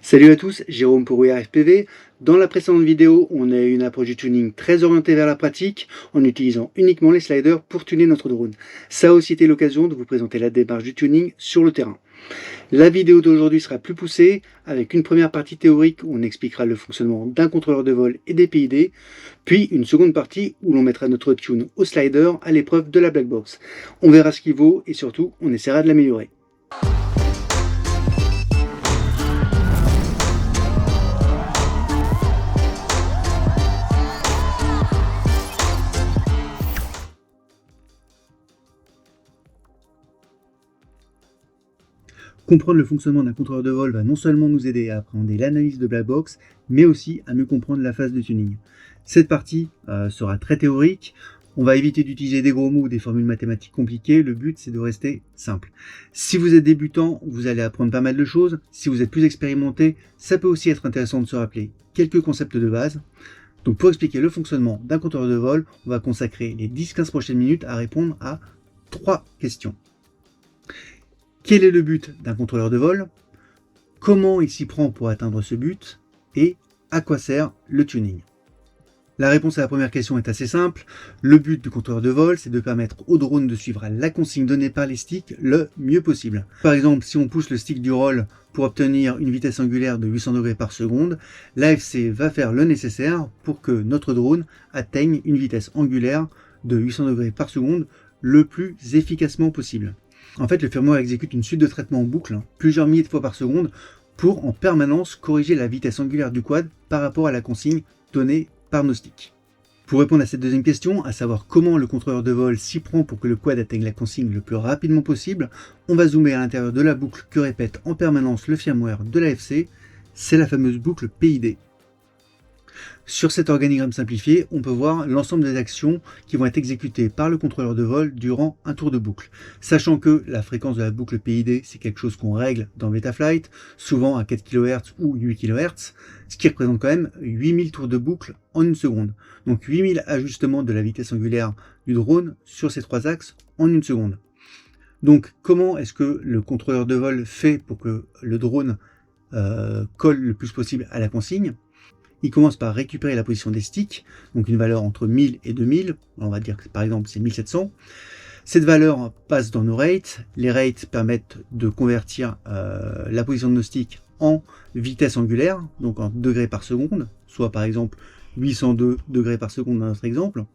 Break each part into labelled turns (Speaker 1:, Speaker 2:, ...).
Speaker 1: Salut à tous, Jérôme pour WeAreFPV. Dans la précédente vidéo, on a eu une approche du tuning très orientée vers la pratique, en utilisant uniquement les sliders pour tuner notre drone. Ça a aussi été l'occasion de vous présenter la démarche du tuning sur le terrain. La vidéo d'aujourd'hui sera plus poussée, avec une première partie théorique où on expliquera le fonctionnement d'un contrôleur de vol et des PID, puis une seconde partie où l'on mettra notre tune au slider à l'épreuve de la black box. On verra ce qu'il vaut et surtout, on essaiera de l'améliorer. Comprendre le fonctionnement d'un contrôleur de vol va non seulement nous aider à appréhender l'analyse de black box, mais aussi à mieux comprendre la phase de tuning. Cette partie sera très théorique, on va éviter d'utiliser des gros mots ou des formules mathématiques compliquées, le but c'est de rester simple. Si vous êtes débutant, vous allez apprendre pas mal de choses, si vous êtes plus expérimenté, ça peut aussi être intéressant de se rappeler quelques concepts de base. Donc pour expliquer le fonctionnement d'un contrôleur de vol, on va consacrer les 10-15 prochaines minutes à répondre à 3 questions. Quel est le but d'un contrôleur de vol? Comment il s'y prend pour atteindre ce but? Et à quoi sert le tuning? La réponse à la première question est assez simple. Le but du contrôleur de vol, c'est de permettre au drone de suivre la consigne donnée par les sticks le mieux possible. Par exemple, si on pousse le stick du roll pour obtenir une vitesse angulaire de 800 degrés par seconde, l'AFC va faire le nécessaire pour que notre drone atteigne une vitesse angulaire de 800 degrés par seconde le plus efficacement possible. En fait, le firmware exécute une suite de traitements en boucle, plusieurs milliers de fois par seconde, pour en permanence corriger la vitesse angulaire du quad par rapport à la consigne donnée par nos sticks. Pour répondre à cette deuxième question, à savoir comment le contrôleur de vol s'y prend pour que le quad atteigne la consigne le plus rapidement possible, on va zoomer à l'intérieur de la boucle que répète en permanence le firmware de l'AFC, c'est la fameuse boucle PID. Sur cet organigramme simplifié, on peut voir l'ensemble des actions qui vont être exécutées par le contrôleur de vol durant un tour de boucle. Sachant que la fréquence de la boucle PID, c'est quelque chose qu'on règle dans Betaflight, souvent à 4 kHz ou 8 kHz, ce qui représente quand même 8000 tours de boucle en une seconde. Donc 8000 ajustements de la vitesse angulaire du drone sur ces 3 axes en une seconde. Donc comment est-ce que le contrôleur de vol fait pour que le drone colle le plus possible à la consigne? Il commence par récupérer la position des sticks, donc une valeur entre 1000 et 2000, on va dire que par exemple c'est 1700. Cette valeur passe dans nos rates, les rates permettent de convertir la position de nos sticks en vitesse angulaire, donc en degrés par seconde, soit par exemple 802 degrés par seconde dans notre exemple.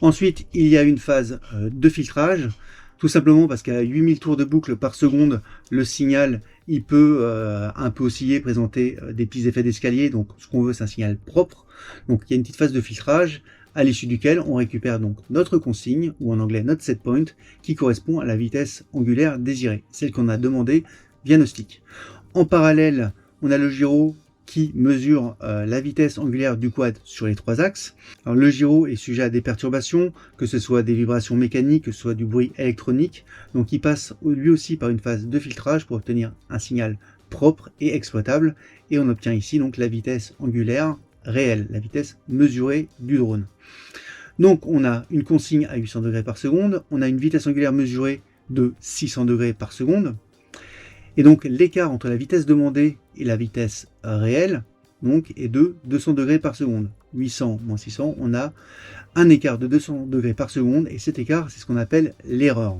Speaker 1: Ensuite, il y a une phase de filtrage, tout simplement parce qu'à 8000 tours de boucle par seconde, le signal il peut un peu osciller, présenter des petits effets d'escalier, donc ce qu'on veut c'est un signal propre. Donc il y a une petite phase de filtrage à l'issue duquel on récupère donc notre consigne, ou en anglais notre set point, qui correspond à la vitesse angulaire désirée, celle qu'on a demandée via nos sticks. En parallèle, on a le gyro qui mesure la vitesse angulaire du quad sur les 3 axes. Alors, le gyro est sujet à des perturbations, que ce soit des vibrations mécaniques, que ce soit du bruit électronique, donc il passe lui aussi par une phase de filtrage pour obtenir un signal propre et exploitable, et on obtient ici donc la vitesse angulaire réelle, la vitesse mesurée du drone. Donc on a une consigne à 800 degrés par seconde, on a une vitesse angulaire mesurée de 600 degrés par seconde, et donc l'écart entre la vitesse demandée et la vitesse réelle donc, est de 200 degrés par seconde. 800 moins 600, on a un écart de 200 degrés par seconde, et cet écart, c'est ce qu'on appelle l'erreur.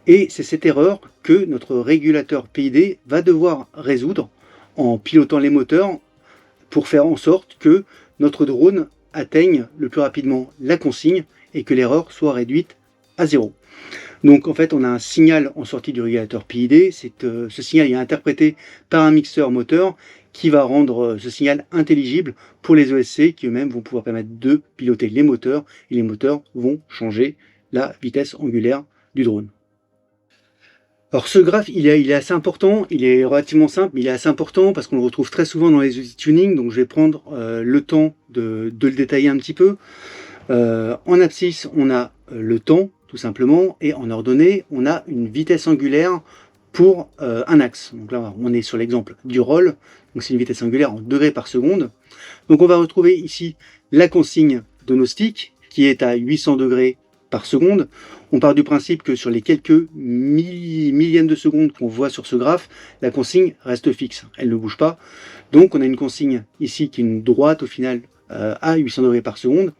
Speaker 1: Et c'est cette erreur que notre régulateur PID va devoir résoudre en pilotant les moteurs pour faire en sorte que notre drone atteigne le plus rapidement la consigne et que l'erreur soit réduite à 0. Donc en fait on a un signal en sortie du régulateur PID, ce signal est interprété par un mixeur moteur qui va rendre ce signal intelligible pour les ESC qui eux-mêmes vont pouvoir permettre de piloter les moteurs, et les moteurs vont changer la vitesse angulaire du drone. Alors ce graphe il est assez important, il est relativement simple, mais il est assez important parce qu'on le retrouve très souvent dans les outils tuning, donc je vais prendre le temps de le détailler un petit peu. En abscisse on a le temps tout simplement, et en ordonnée on a une vitesse angulaire pour un axe. Donc là on est sur l'exemple du roll, donc c'est une vitesse angulaire en degrés par seconde. Donc on va retrouver ici la consigne de nos sticks qui est à 800 degrés par seconde. On part du principe que sur les quelques millièmes de seconde qu'on voit sur ce graphe, la consigne reste fixe, elle ne bouge pas. Donc on a une consigne ici qui est une droite au final à 800 degrés par seconde.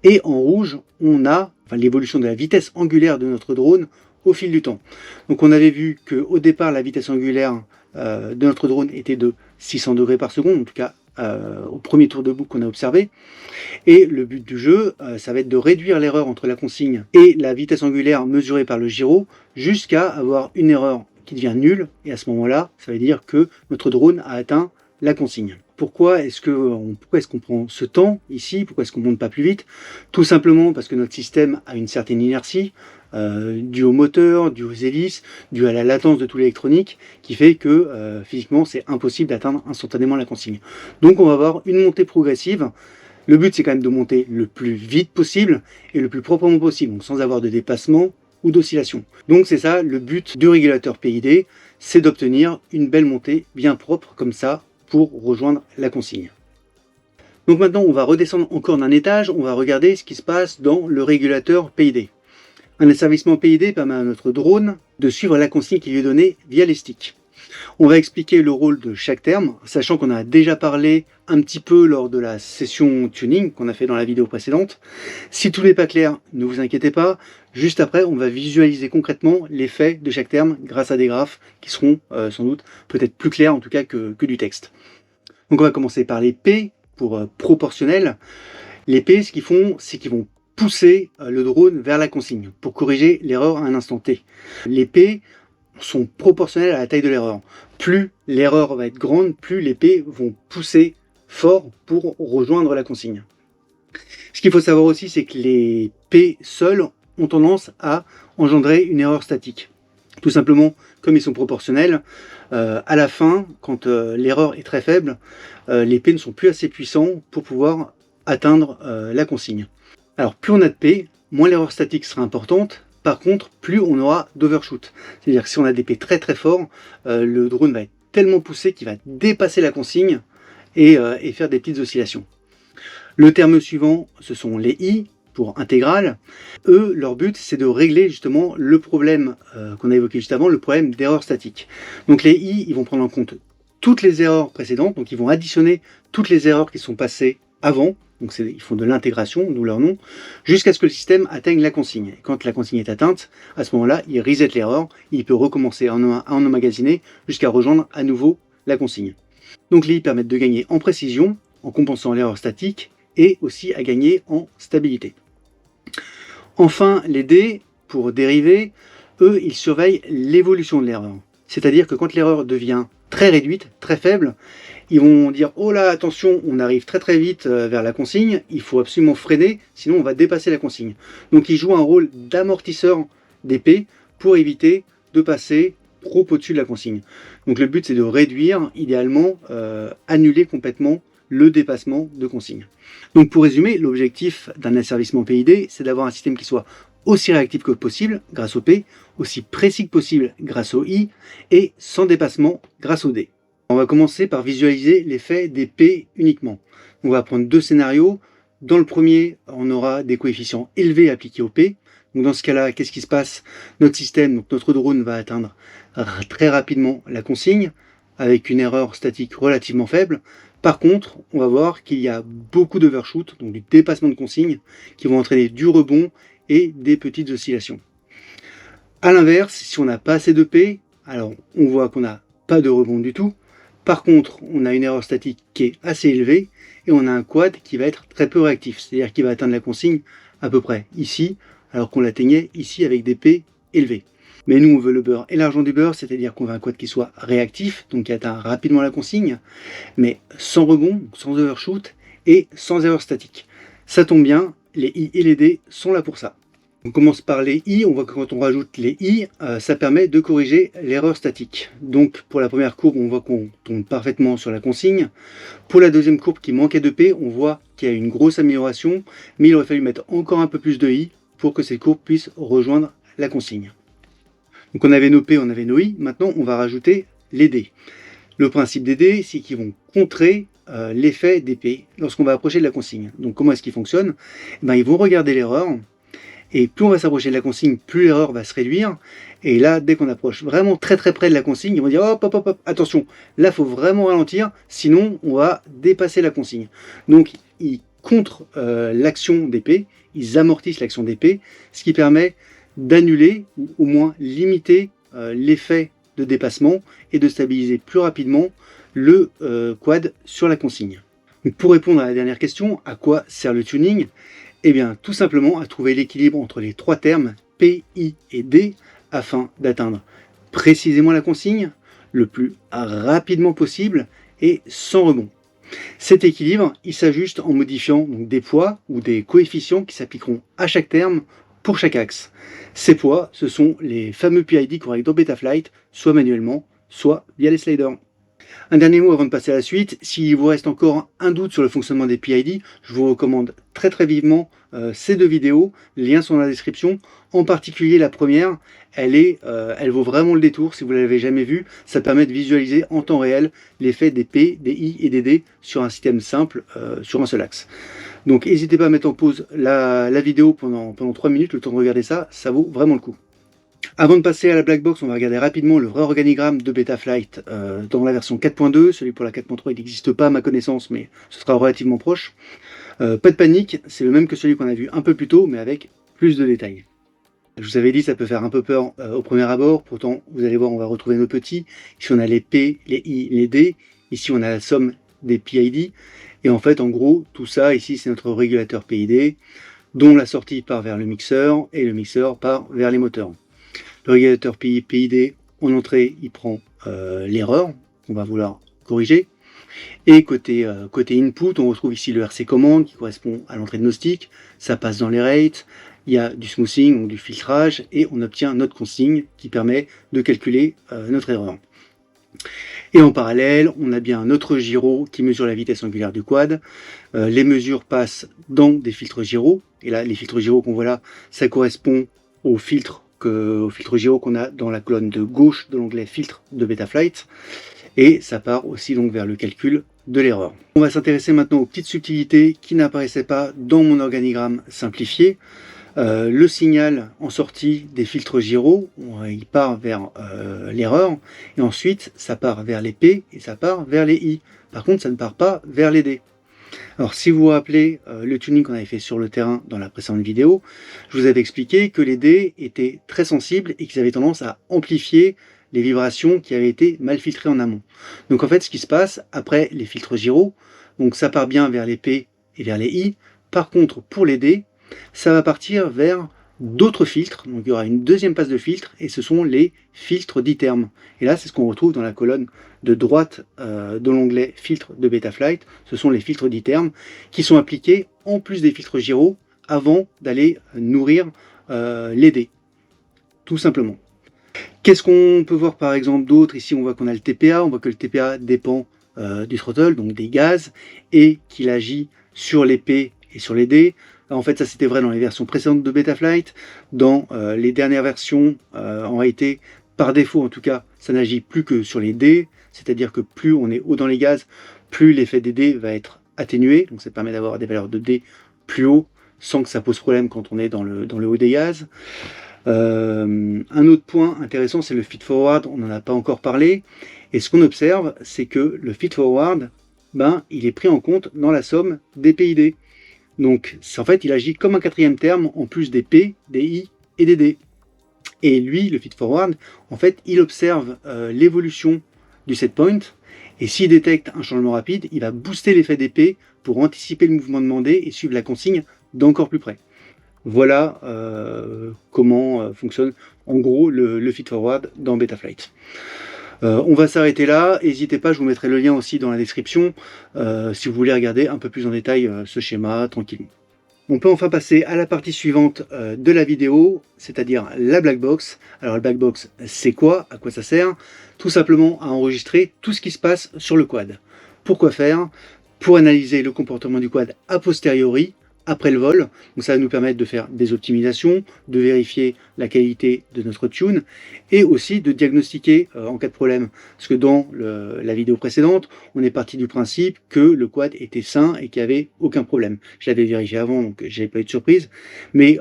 Speaker 1: Et en rouge, on a l'évolution de la vitesse angulaire de notre drone au fil du temps. Donc on avait vu qu'au départ, la vitesse angulaire de notre drone était de 600 degrés par seconde, en tout cas au premier tour de boucle qu'on a observé. Et le but du jeu, ça va être de réduire l'erreur entre la consigne et la vitesse angulaire mesurée par le gyro jusqu'à avoir une erreur qui devient nulle. Et à ce moment-là, ça veut dire que notre drone a atteint la consigne. Pourquoi est-ce qu'on prend ce temps ici? Pourquoi est-ce qu'on ne monte pas plus vite? Tout simplement parce que notre système a une certaine inertie, due au moteur, due aux hélices, due à la latence de tout l'électronique, qui fait que physiquement c'est impossible d'atteindre instantanément la consigne. Donc on va avoir une montée progressive. Le but c'est quand même de monter le plus vite possible et le plus proprement possible, donc sans avoir de dépassement ou d'oscillation. Donc c'est ça le but du régulateur PID, c'est d'obtenir une belle montée bien propre comme ça pour rejoindre la consigne. Donc maintenant on va redescendre encore d'un étage, on va regarder ce qui se passe dans le régulateur PID. Un asservissement PID permet à notre drone de suivre la consigne qui lui est donnée via les sticks. On va expliquer le rôle de chaque terme, sachant qu'on a déjà parlé un petit peu lors de la session tuning qu'on a fait dans la vidéo précédente. Si tout n'est pas clair, ne vous inquiétez pas. Juste après, on va visualiser concrètement l'effet de chaque terme grâce à des graphes qui seront sans doute peut-être plus clairs en tout cas que du texte. Donc on va commencer par les P pour proportionnel. Les P, ce qu'ils font, c'est qu'ils vont pousser le drone vers la consigne pour corriger l'erreur à un instant T. Les P sont proportionnels à la taille de l'erreur. Plus l'erreur va être grande, plus les P vont pousser fort pour rejoindre la consigne. Ce qu'il faut savoir aussi, c'est que les P seuls ont tendance à engendrer une erreur statique. Tout simplement, comme ils sont proportionnels, à la fin, quand l'erreur est très faible, les P ne sont plus assez puissants pour pouvoir atteindre la consigne. Alors plus on a de P, moins l'erreur statique sera importante. Par contre, plus on aura d'overshoot. C'est-à-dire que si on a des P très très forts, le drone va être tellement poussé qu'il va dépasser la consigne et faire des petites oscillations. Le terme suivant, ce sont les I pour intégrale. Eux, leur but, c'est de régler justement le problème qu'on a évoqué juste avant, le problème d'erreur statique. Donc les I, ils vont prendre en compte toutes les erreurs précédentes, donc ils vont additionner toutes les erreurs qui sont passées avant. Donc ils font de l'intégration, d'où leur nom, jusqu'à ce que le système atteigne la consigne. Et quand la consigne est atteinte, à ce moment-là, il reset l'erreur, il peut recommencer à en emmagasiner jusqu'à rejoindre à nouveau la consigne. Donc les I permettent de gagner en précision, en compensant l'erreur statique, et aussi à gagner en stabilité. Enfin, les D, pour dériver, eux, ils surveillent l'évolution de l'erreur. C'est-à-dire que quand l'erreur devient très réduite, très faible, ils vont dire « Oh là, attention, on arrive très très vite vers la consigne, il faut absolument freiner, sinon on va dépasser la consigne. » Donc ils jouent un rôle d'amortisseur d'épée pour éviter de passer trop au-dessus de la consigne. Donc le but c'est de réduire, idéalement, annuler complètement le dépassement de consigne. Donc pour résumer, l'objectif d'un asservissement PID, c'est d'avoir un système qui soit aussi réactif que possible grâce au P, aussi précis que possible grâce au I, et sans dépassement grâce au D. On va commencer par visualiser l'effet des P uniquement. On va prendre deux scénarios. Dans le premier, on aura des coefficients élevés appliqués au P. Donc dans ce cas-là, qu'est-ce qui se passe? Notre système, donc notre drone va atteindre très rapidement la consigne, avec une erreur statique relativement faible. Par contre, on va voir qu'il y a beaucoup d'overshoot, donc du dépassement de consigne, qui vont entraîner du rebond et des petites oscillations. A l'inverse, si on n'a pas assez de P, alors on voit qu'on n'a pas de rebond du tout. Par contre, on a une erreur statique qui est assez élevée et on a un quad qui va être très peu réactif, c'est-à-dire qu'il va atteindre la consigne à peu près ici, alors qu'on l'atteignait ici avec des P élevés. Mais nous, on veut le beurre et l'argent du beurre, c'est-à-dire qu'on veut un quad qui soit réactif, donc qui atteint rapidement la consigne, mais sans rebond, sans overshoot et sans erreur statique. Ça tombe bien, les I et les D sont là pour ça. On commence par les I, on voit que quand on rajoute les I, ça permet de corriger l'erreur statique. Donc pour la première courbe, on voit qu'on tombe parfaitement sur la consigne. Pour la deuxième courbe qui manquait de P, on voit qu'il y a une grosse amélioration, mais il aurait fallu mettre encore un peu plus de I pour que cette courbe puisse rejoindre la consigne. Donc on avait nos P, on avait nos I, maintenant on va rajouter les D. Le principe des D, c'est qu'ils vont contrer l'effet des P lorsqu'on va approcher de la consigne. Donc comment est-ce qu'ils fonctionnent? Ils vont regarder l'erreur, Et plus on va s'approcher de la consigne, plus l'erreur va se réduire. Et là, dès qu'on approche vraiment très très près de la consigne, ils vont dire hop hop hop, hop attention, là il faut vraiment ralentir, sinon on va dépasser la consigne. Donc ils contrent l'action d'épée, ils amortissent l'action d'épée, ce qui permet d'annuler ou au moins limiter l'effet de dépassement et de stabiliser plus rapidement le quad sur la consigne. Donc pour répondre à la dernière question, à quoi sert le tuning? Eh bien, tout simplement à trouver l'équilibre entre les trois termes P, I et D afin d'atteindre précisément la consigne, le plus rapidement possible et sans rebond. Cet équilibre, il s'ajuste en modifiant donc, des poids ou des coefficients qui s'appliqueront à chaque terme pour chaque axe. Ces poids, ce sont les fameux PID qu'on règle dans Betaflight, soit manuellement, soit via les sliders. Un dernier mot avant de passer à la suite, s'il vous reste encore un doute sur le fonctionnement des PID, je vous recommande très vivement ces deux vidéos, les liens sont dans la description. En particulier la première, elle vaut vraiment le détour si vous ne l'avez jamais vue. Ça permet de visualiser en temps réel l'effet des P, des I et des D sur un système simple, sur un seul axe. Donc n'hésitez pas à mettre en pause la vidéo pendant 3 minutes, le temps de regarder ça, ça vaut vraiment le coup. Avant de passer à la black box, on va regarder rapidement le vrai organigramme de Betaflight dans la version 4.2. Celui pour la 4.3 il n'existe pas à ma connaissance, mais ce sera relativement proche. Pas de panique, c'est le même que celui qu'on a vu un peu plus tôt, mais avec plus de détails. Je vous avais dit, ça peut faire un peu peur au premier abord, pourtant vous allez voir, on va retrouver nos petits. Ici on a les P, les I, les D, ici on a la somme des PID, et en fait en gros, tout ça ici c'est notre régulateur PID, dont la sortie part vers le mixeur, et le mixeur part vers les moteurs. Le régulateur PID, en entrée, il prend l'erreur qu'on va vouloir corriger. Et côté input, on retrouve ici le RC commande qui correspond à l'entrée de nos sticks. Ça passe dans les rates, il y a du smoothing, donc du filtrage, et on obtient notre consigne qui permet de calculer notre erreur. Et en parallèle, on a bien notre gyro qui mesure la vitesse angulaire du quad. Les mesures passent dans des filtres gyro. Et là, les filtres gyro qu'on voit là, ça correspond au filtre gyro qu'on a dans la colonne de gauche de l'onglet filtre de Betaflight, et ça part aussi donc vers le calcul de l'erreur. On va s'intéresser maintenant aux petites subtilités qui n'apparaissaient pas dans mon organigramme simplifié. Le signal en sortie des filtres gyro, il part vers l'erreur, et ensuite ça part vers les P et ça part vers les I. Par contre, ça ne part pas vers les D. Alors si vous vous rappelez le tuning qu'on avait fait sur le terrain dans la précédente vidéo, je vous avais expliqué que les dés étaient très sensibles et qu'ils avaient tendance à amplifier les vibrations qui avaient été mal filtrées en amont. Donc en fait ce qui se passe après les filtres gyro, donc ça part bien vers les P et vers les I, par contre pour les dés, ça va partir vers d'autres filtres, donc il y aura une deuxième passe de filtres, et ce sont les filtres d'itermes. Et là, c'est ce qu'on retrouve dans la colonne de droite de l'onglet filtre de Betaflight. Ce sont les filtres d'itermes qui sont appliqués en plus des filtres gyro avant d'aller nourrir les dés, tout simplement. Qu'est-ce qu'on peut voir par exemple d'autre? Ici, on voit qu'on a le TPA, on voit que le TPA dépend du throttle, donc des gaz, et qu'il agit sur les P et sur les D. En fait, ça c'était vrai dans les versions précédentes de Betaflight. Dans les dernières versions, en réalité, par défaut en tout cas, ça n'agit plus que sur les D, c'est-à-dire que plus on est haut dans les gaz, plus l'effet des D va être atténué, donc ça permet d'avoir des valeurs de D plus haut, sans que ça pose problème quand on est dans le haut des gaz. Un autre point intéressant, c'est le feed-forward, on n'en a pas encore parlé, et ce qu'on observe, c'est que le feed-forward, il est pris en compte dans la somme des PID. Donc, en fait, il agit comme un quatrième terme, en plus des P, des I et des D. Et lui, le feed-forward, en fait, il observe l'évolution du setpoint, et s'il détecte un changement rapide, il va booster l'effet des P pour anticiper le mouvement demandé et suivre la consigne d'encore plus près. Voilà comment fonctionne en gros le feed-forward dans Betaflight. On va s'arrêter là, n'hésitez pas, je vous mettrai le lien aussi dans la description si vous voulez regarder un peu plus en détail ce schéma tranquillement. On peut enfin passer à la partie suivante de la vidéo, c'est-à-dire la black box. Alors la black box, c'est quoi? À quoi ça sert? Tout simplement à enregistrer tout ce qui se passe sur le quad. Pourquoi faire? Pour analyser le comportement du quad a posteriori, après le vol. Donc ça va nous permettre de faire des optimisations, de vérifier la qualité de notre tune et aussi de diagnostiquer en cas de problème. Parce que dans la vidéo précédente, on est parti du principe que le quad était sain et qu'il n'y avait aucun problème. Je l'avais vérifié avant, donc j'avais pas eu de surprise. Mais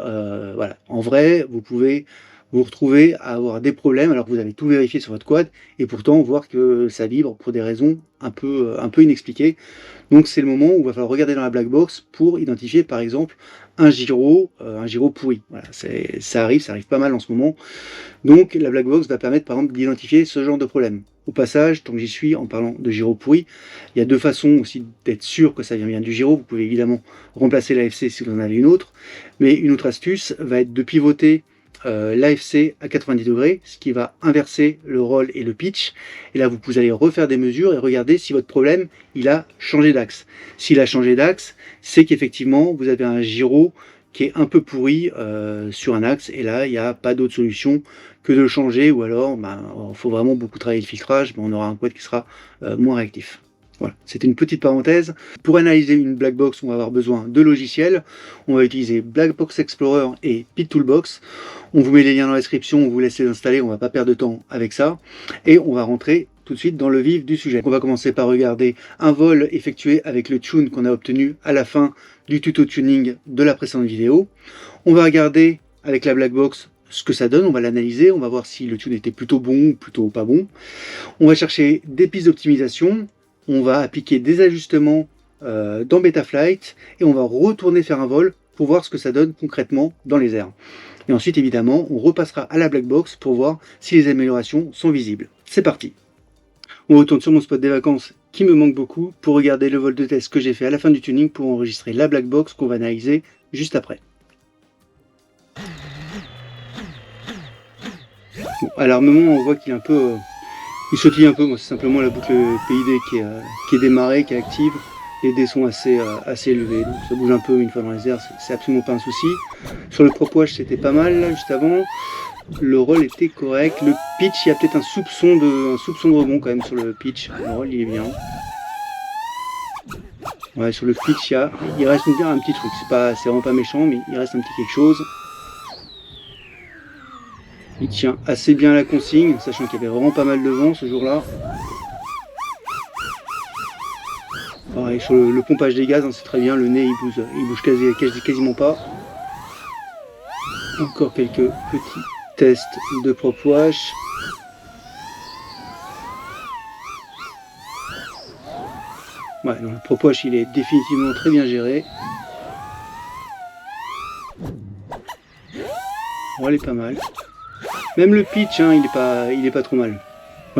Speaker 1: voilà, en vrai, vous pouvez vous retrouver à avoir des problèmes alors que vous avez tout vérifié sur votre quad et pourtant voir que ça vibre pour des raisons un peu inexpliquées. Donc c'est le moment où il va falloir regarder dans la black box pour identifier par exemple un gyro pourri. Voilà, ça arrive pas mal en ce moment. Donc la black box va permettre par exemple d'identifier ce genre de problème. Au passage, tant que j'y suis, en parlant de gyro pourri, il y a deux façons aussi d'être sûr que ça vient bien du gyro. Vous pouvez évidemment remplacer l'AFC si vous en avez une autre, mais une autre astuce va être de pivoter l'AFC à 90 degrés, ce qui va inverser le roll et le pitch. Et là, vous allez refaire des mesures et regarder si votre problème, il a changé d'axe. S'il a changé d'axe, c'est qu'effectivement, vous avez un gyro qui est un peu pourri sur un axe. Et là, il n'y a pas d'autre solution que de le changer. Ou alors, il faut vraiment beaucoup travailler le filtrage, mais on aura un quad qui sera moins réactif. Voilà, c'était une petite parenthèse. Pour analyser une black box, on va avoir besoin de logiciels. On va utiliser Black Box Explorer et Pit Toolbox. On vous met les liens dans la description, on vous laisse les installer, on ne va pas perdre de temps avec ça. Et on va rentrer tout de suite dans le vif du sujet. On va commencer par regarder un vol effectué avec le tune qu'on a obtenu à la fin du tuto tuning de la précédente vidéo. On va regarder avec la black box ce que ça donne, on va l'analyser, on va voir si le tune était plutôt bon ou plutôt pas bon. On va chercher des pistes d'optimisation. On va appliquer des ajustements dans Betaflight et on va retourner faire un vol pour voir ce que ça donne concrètement dans les airs. Et ensuite, évidemment, on repassera à la black box pour voir si les améliorations sont visibles. C'est parti. On retourne sur mon spot des vacances qui me manque beaucoup pour regarder le vol de test que j'ai fait à la fin du tuning pour enregistrer la black box qu'on va analyser juste après. Bon, à l'armement, on voit qu'il est un peu... il sautille un peu, moi c'est simplement la boucle PID qui est démarrée, qui est active. Les dés sont assez élevés, donc ça bouge un peu une fois dans les airs, c'est absolument pas un souci. Sur le prop wash c'était pas mal là, juste avant. Le roll était correct. Le pitch, il y a peut-être un soupçon de rebond quand même sur le pitch. Le roll il est bien. Ouais, sur le pitch il reste un petit truc, c'est vraiment pas méchant, mais il reste un petit quelque chose. Il tient assez bien la consigne, sachant qu'il y avait vraiment pas mal de vent ce jour-là. Pareil, sur le pompage des gaz, hein, c'est très bien, le nez il bouge quasiment pas. Encore quelques petits tests de prop wash. Ouais, donc le prop wash il est définitivement très bien géré. Bon, elle est pas mal. Même le pitch, hein, il est pas trop mal.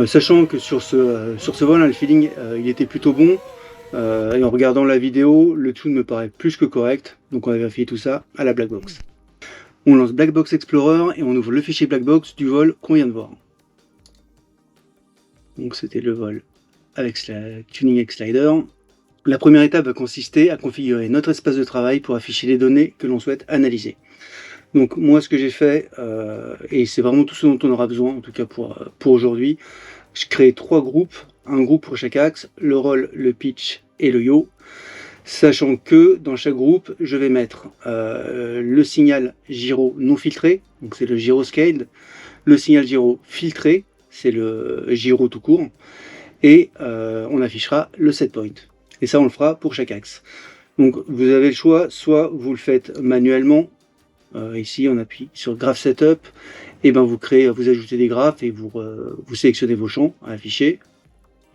Speaker 1: Sachant que sur ce vol, hein, le feeling il était plutôt bon. Et en regardant la vidéo, le tune me paraît plus que correct. Donc on va vérifier tout ça à la black box. On lance Black Box Explorer et on ouvre le fichier black box du vol qu'on vient de voir. Donc c'était le vol avec la Tuning X Slider. La première étape va consister à configurer notre espace de travail pour afficher les données que l'on souhaite analyser. Donc moi ce que j'ai fait, et c'est vraiment tout ce dont on aura besoin, en tout cas pour aujourd'hui, je crée 3 groupes, un groupe pour chaque axe, le roll, le pitch et le yaw, sachant que dans chaque groupe, je vais mettre le signal gyro non filtré, donc c'est le gyro scaled, le signal gyro filtré, c'est le gyro tout court, et on affichera le set point. Et ça on le fera pour chaque axe. Donc vous avez le choix, soit vous le faites manuellement. Ici on appuie sur Graph Setup et ben vous ajoutez des graphes et vous sélectionnez vos champs à afficher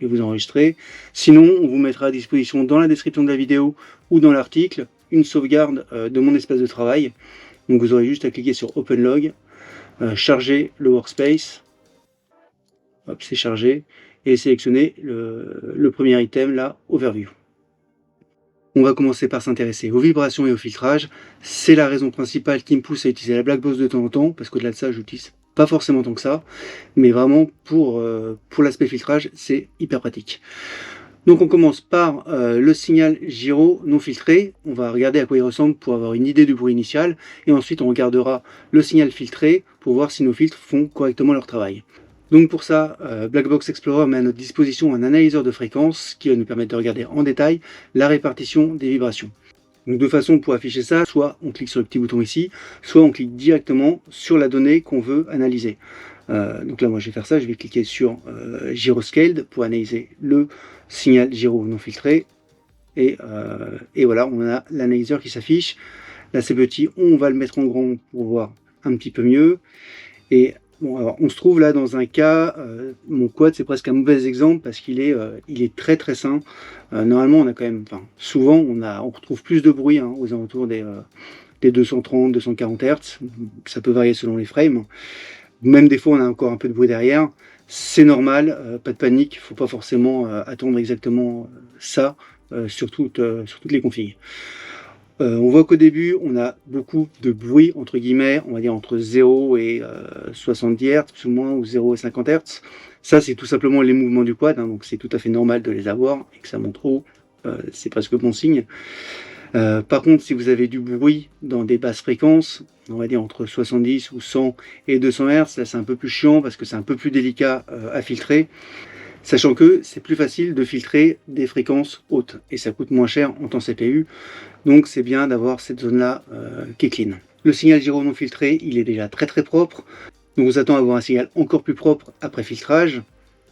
Speaker 1: et vous enregistrez. Sinon on vous mettra à disposition dans la description de la vidéo ou dans l'article une sauvegarde de mon espace de travail. Donc vous aurez juste à cliquer sur Open Log, charger le workspace, hop c'est chargé, et sélectionner le premier item là, Overview. On va commencer par s'intéresser aux vibrations et au filtrage. C'est la raison principale qui me pousse à utiliser la black box de temps en temps, parce qu'au-delà de ça, je l'utilise pas forcément tant que ça, mais vraiment pour l'aspect filtrage, c'est hyper pratique. Donc on commence par le signal gyro non filtré. On va regarder à quoi il ressemble pour avoir une idée du bruit initial, et ensuite on regardera le signal filtré pour voir si nos filtres font correctement leur travail. Donc pour ça, Black Box Explorer met à notre disposition un analyseur de fréquence qui va nous permettre de regarder en détail la répartition des vibrations. Donc deux façons pour afficher ça, soit on clique sur le petit bouton ici, soit on clique directement sur la donnée qu'on veut analyser. Donc là moi je vais faire ça, je vais cliquer sur Gyroscaled pour analyser le signal gyro non filtré. Et voilà, on a l'analyseur qui s'affiche. Là c'est petit, on va le mettre en grand pour voir un petit peu mieux. Et bon, alors on se trouve là dans un cas, mon quad c'est presque un mauvais exemple parce qu'il est, il est très très sain. Normalement on a quand même, enfin souvent on retrouve plus de bruit hein, aux alentours des 230-240 Hz. Ça peut varier selon les frames. Même des fois on a encore un peu de bruit derrière. C'est normal, pas de panique, faut pas forcément attendre exactement ça sur toutes les configs. On voit qu'au début, on a beaucoup de bruit, entre guillemets, on va dire entre 0 et 70 Hz, plus ou moins, ou 0 et 50 Hz. Ça, c'est tout simplement les mouvements du quad, hein, donc c'est tout à fait normal de les avoir, et que ça monte trop, c'est presque bon signe. Par contre, si vous avez du bruit dans des basses fréquences, on va dire entre 70 ou 100 et 200 Hz, là c'est un peu plus chiant parce que c'est un peu plus délicat à filtrer. Sachant que c'est plus facile de filtrer des fréquences hautes et ça coûte moins cher en temps CPU. Donc c'est bien d'avoir cette zone-là qui est clean. Le signal gyro non filtré, il est déjà très très propre. Donc on s'attend à avoir un signal encore plus propre après filtrage.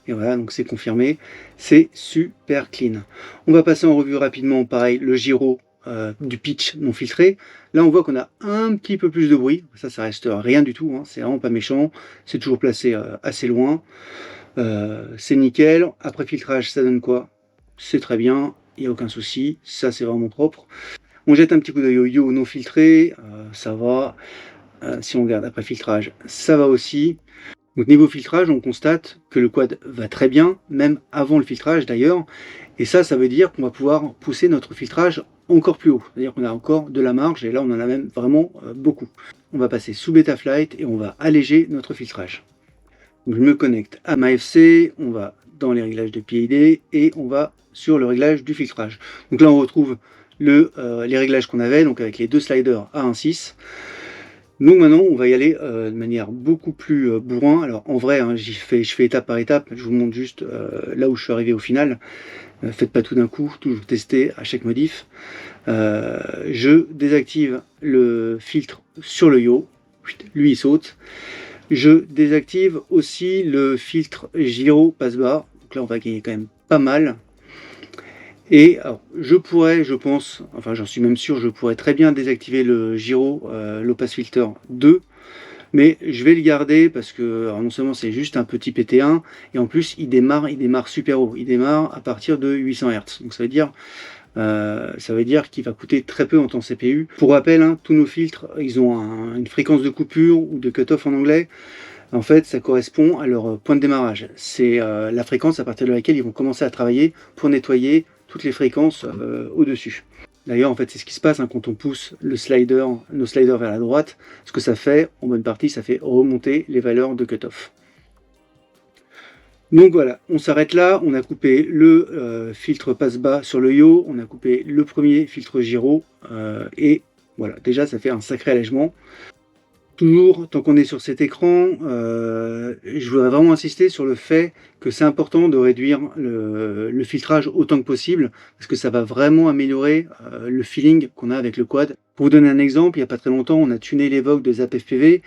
Speaker 1: Et voilà, donc c'est confirmé. C'est super clean. On va passer en revue rapidement, pareil, le gyro du pitch non filtré. Là on voit qu'on a un petit peu plus de bruit. Ça reste rien du tout, hein. C'est vraiment pas méchant. C'est toujours placé assez loin. C'est nickel. Après filtrage, ça donne quoi? C'est très bien, il n'y a aucun souci, ça c'est vraiment propre. On jette un petit coup d'œil au yo non filtré, ça va. Si on regarde après filtrage, ça va aussi. Donc niveau filtrage, on constate que le quad va très bien, même avant le filtrage d'ailleurs. Et ça veut dire qu'on va pouvoir pousser notre filtrage encore plus haut. C'est-à-dire qu'on a encore de la marge, et là on en a même vraiment beaucoup. On va passer sous Betaflight et on va alléger notre filtrage. Donc je me connecte à ma FC, on va dans les réglages de PID et on va sur le réglage du filtrage. Donc là on retrouve les réglages qu'on avait, donc avec les deux sliders à 1.6. Donc maintenant on va y aller de manière beaucoup plus bourrin. Alors en vrai, hein, je fais étape par étape, je vous montre juste là où je suis arrivé au final. Faites pas tout d'un coup, toujours tester à chaque modif. Je désactive le filtre sur le yo, lui il saute. Je désactive aussi le filtre gyro passe-bas. Donc là, on va gagner quand même pas mal. Et alors, je pourrais, je pense, enfin j'en suis même sûr, je pourrais très bien désactiver le gyro low pass filter 2. Mais je vais le garder parce que alors non seulement c'est juste un petit PT1, et en plus il démarre super haut. Il démarre à partir de 800 Hz. Donc ça veut dire qu'il va coûter très peu en temps CPU. Pour rappel, hein, tous nos filtres, ils ont une fréquence de coupure ou de cut-off en anglais. En fait, ça correspond à leur point de démarrage. C'est la fréquence à partir de laquelle ils vont commencer à travailler pour nettoyer toutes les fréquences au-dessus. D'ailleurs, en fait, c'est ce qui se passe hein, quand on pousse nos sliders vers la droite. Ce que ça fait, en bonne partie, ça fait remonter les valeurs de cut-off. Donc voilà, on s'arrête là, on a coupé le filtre passe-bas sur le yo, on a coupé le premier filtre gyro, et voilà, déjà ça fait un sacré allègement. Toujours, tant qu'on est sur cet écran, je voudrais vraiment insister sur le fait que c'est important de réduire le filtrage autant que possible, parce que ça va vraiment améliorer le feeling qu'on a avec le quad. Pour vous donner un exemple, il n'y a pas très longtemps, on a tuné l'évoque de ZapFPV,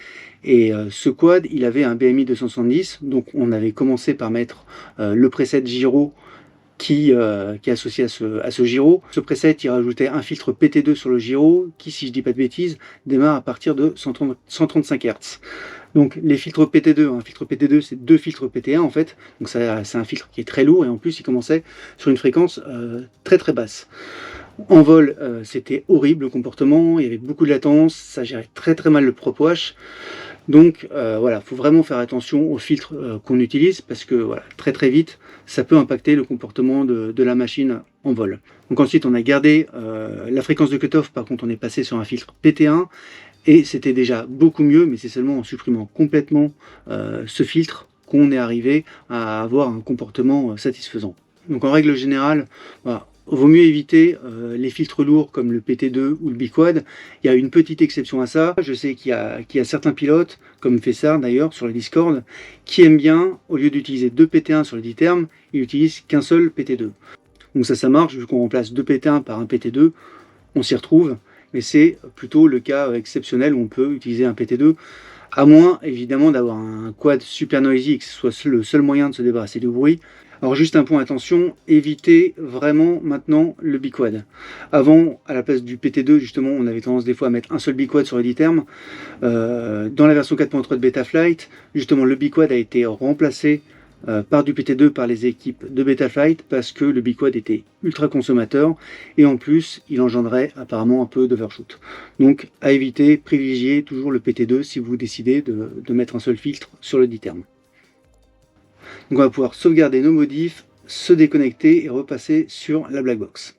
Speaker 1: et ce quad, il avait un BMI 270, donc on avait commencé par mettre le preset gyro qui est associé à ce gyro. Ce preset, il rajoutait un filtre PT2 sur le gyro, qui, si je dis pas de bêtises, démarre à partir de 135 Hz. Donc les filtres PT2, un filtre PT2 c'est deux filtres PT1 en fait, donc c'est un filtre qui est très lourd, et en plus il commençait sur une fréquence très très basse. En vol, c'était horrible le comportement, il y avait beaucoup de latence, ça gérait très très mal le prop wash. Donc voilà, il faut vraiment faire attention aux filtres qu'on utilise, parce que voilà, très très vite, ça peut impacter le comportement de la machine en vol. Donc ensuite, on a gardé la fréquence de cutoff, par contre on est passé sur un filtre PT1, et c'était déjà beaucoup mieux, mais c'est seulement en supprimant complètement ce filtre qu'on est arrivé à avoir un comportement satisfaisant. Donc en règle générale, voilà, vaut mieux éviter les filtres lourds comme le PT2 ou le Biquad. Il y a une petite exception à ça. Je sais qu'il y a certains pilotes, comme Fessard d'ailleurs sur le Discord, qui aiment bien, au lieu d'utiliser deux PT1 sur le 10 termes, ils n'utilisent qu'un seul PT2. Donc ça marche, vu qu'on remplace deux PT1 par un PT2, on s'y retrouve, mais c'est plutôt le cas exceptionnel où on peut utiliser un PT2, à moins évidemment d'avoir un quad super noisy et que ce soit le seul moyen de se débarrasser du bruit. Alors juste un point attention, évitez vraiment maintenant le biquad. Avant, à la place du PT2, justement, on avait tendance des fois à mettre un seul biquad sur les 10 termes. Dans la version 4.3 de Betaflight, justement, le biquad a été remplacé par du PT2 par les équipes de Betaflight parce que le biquad était ultra consommateur et en plus il engendrait apparemment un peu d'overshoot. Donc à éviter, privilégiez toujours le PT2 si vous décidez de mettre un seul filtre sur le 10 termes. Donc on va pouvoir sauvegarder nos modifs, se déconnecter et repasser sur la Blackbox.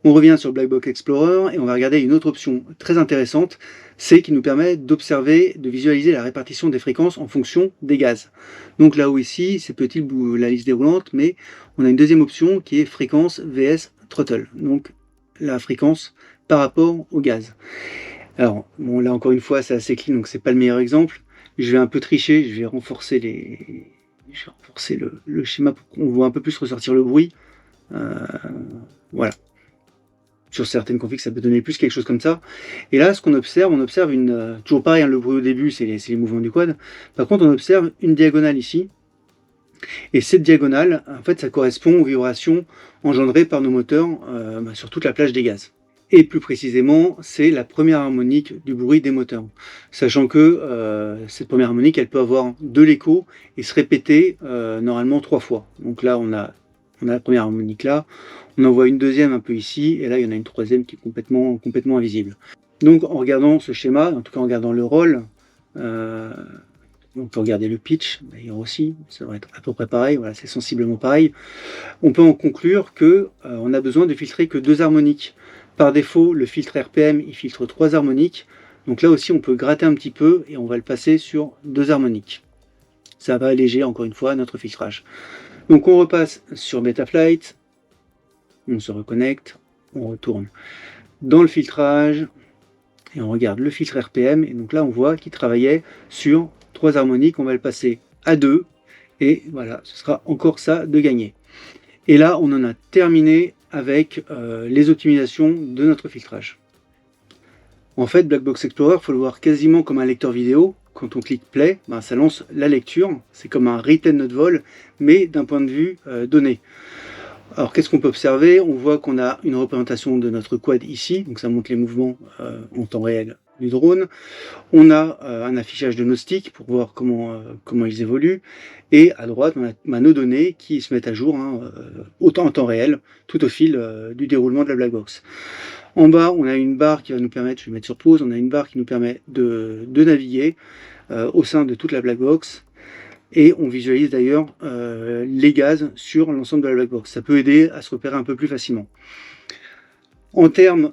Speaker 1: On revient sur Blackbox Explorer et on va regarder une autre option très intéressante, c'est qui nous permet d'observer, de visualiser la répartition des fréquences en fonction des gaz. Donc là où ici, c'est petit la liste déroulante, mais on a une deuxième option qui est fréquence vs throttle, donc la fréquence par rapport au gaz. Alors bon, là encore une fois c'est assez clean, donc c'est pas le meilleur exemple. Je vais un peu tricher, je vais renforcer le schéma pour qu'on voit un peu plus ressortir le bruit. Voilà. Sur certaines configs, ça peut donner plus quelque chose comme ça. Et là, ce qu'on observe, on observe une... toujours pareil, hein, le bruit au début, c'est les mouvements du quad. Par contre, on observe une diagonale ici. Et cette diagonale, en fait, ça correspond aux vibrations engendrées par nos moteurs sur toute la plage des gaz. Et plus précisément, c'est la première harmonique du bruit des moteurs. Sachant que cette première harmonique, elle peut avoir de l'écho et se répéter normalement 3 fois. Donc là, on a la première harmonique là, on en voit une deuxième un peu ici, et là il y en a une troisième qui est complètement invisible. Donc en regardant ce schéma, en tout cas en regardant le roll, on peut regarder le pitch d'ailleurs aussi, ça devrait être à peu près pareil, voilà, c'est sensiblement pareil. On peut en conclure que on a besoin de filtrer que 2 harmoniques. Par défaut, le filtre RPM il filtre 3 harmoniques, donc là aussi on peut gratter un petit peu et on va le passer sur 2 harmoniques. Ça va alléger encore une fois notre filtrage. Donc on repasse sur Betaflight, on se reconnecte, on retourne dans le filtrage et on regarde le filtre RPM. Et donc là on voit qu'il travaillait sur 3 harmoniques, on va le passer à 2 et voilà, ce sera encore ça de gagné. Et là on en a terminé avec les optimisations de notre filtrage. En fait, Blackbox Explorer, il faut le voir quasiment comme un lecteur vidéo. Quand on clique play, ça lance la lecture. C'est comme un retain not vol, mais d'un point de vue donné. Alors qu'est-ce qu'on peut observer? On voit qu'on a une représentation de notre quad ici, donc ça montre les mouvements en temps réel du drone. On a un affichage de nos sticks pour voir comment ils évoluent. Et à droite, on a nos données qui se mettent à jour autant en temps réel, tout au fil du déroulement de la Blackbox. En bas, on a une barre qui va nous permettre, je vais mettre sur pause, on a une barre qui nous permet de naviguer au sein de toute la Blackbox. Et on visualise d'ailleurs les gaz sur l'ensemble de la Blackbox. Ça peut aider à se repérer un peu plus facilement. En termes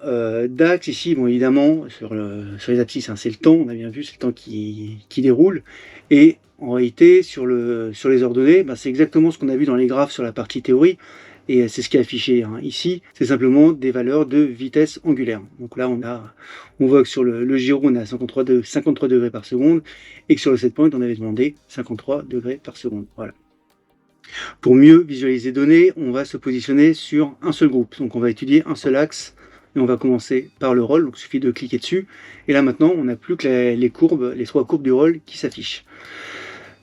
Speaker 1: d'axe, ici, bon, évidemment, sur les abscisses, c'est le temps, on a bien vu, c'est le temps qui déroule. Et en réalité, sur les ordonnées, c'est exactement ce qu'on a vu dans les graphes sur la partie théorie. Et c'est ce qui est affiché ici, c'est simplement des valeurs de vitesse angulaire. Donc là, on voit que sur le gyro, on est à 53 degrés par seconde, et que sur le setpoint, on avait demandé 53 degrés par seconde. Voilà. Pour mieux visualiser les données, on va se positionner sur un seul groupe. Donc on va étudier un seul axe, et on va commencer par le roll, donc il suffit de cliquer dessus. Et là maintenant, on n'a plus que les 3 courbes du roll qui s'affichent.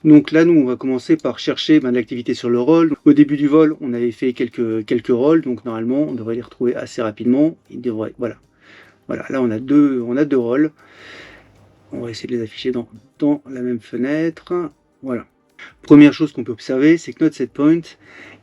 Speaker 1: Donc là, nous, on va commencer par chercher de l'activité sur le roll. Au début du vol, on avait fait quelques rolls, donc normalement, on devrait les retrouver assez rapidement. Voilà, là, on a deux rolls. On va essayer de les afficher dans la même fenêtre. Voilà. Première chose qu'on peut observer, c'est que notre setpoint,